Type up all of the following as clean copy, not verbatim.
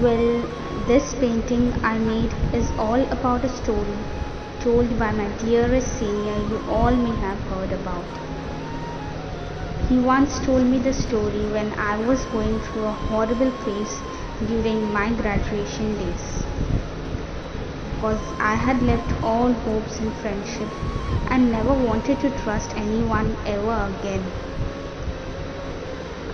Well, this painting I made is all about a story told by my dearest senior you all may have heard about. He once told me the story when I was going through a horrible phase during my graduation days. Because I had left all hopes in friendship and never wanted to trust anyone ever again.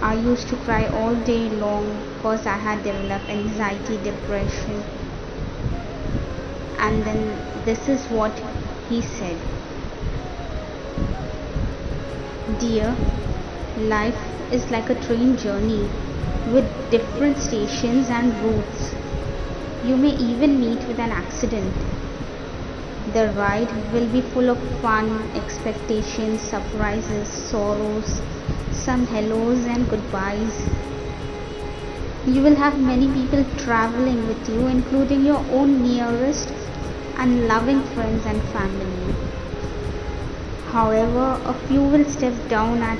I used to cry all day long because I had developed anxiety, depression. And then this is what he said. Dear, life is like a train journey with different stations and routes. You may even meet with an accident. The ride will be full of fun, expectations, surprises, sorrows, some hellos and goodbyes. You will have many people traveling with you, including your own nearest and loving friends and family. However, a few will step down at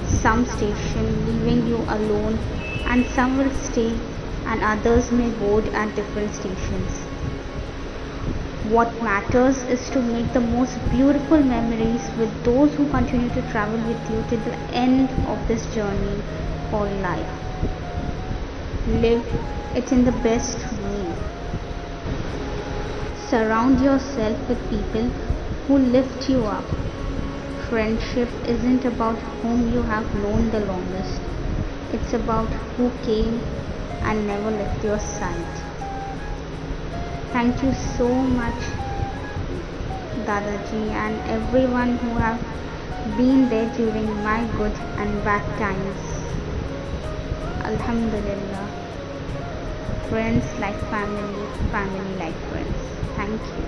some station, leaving you alone, and some will stay, and others may board at different stations. What matters is to make the most beautiful memories with those who continue to travel with you till the end of this journey called life. Live it in the best way. Surround yourself with people who lift you up. Friendship isn't about whom you have known the longest. It's about who came and never left your side. Thank you so much, Dadaji, and everyone who have been there during my good and bad times. Alhamdulillah. Friends like family, family like friends. Thank you.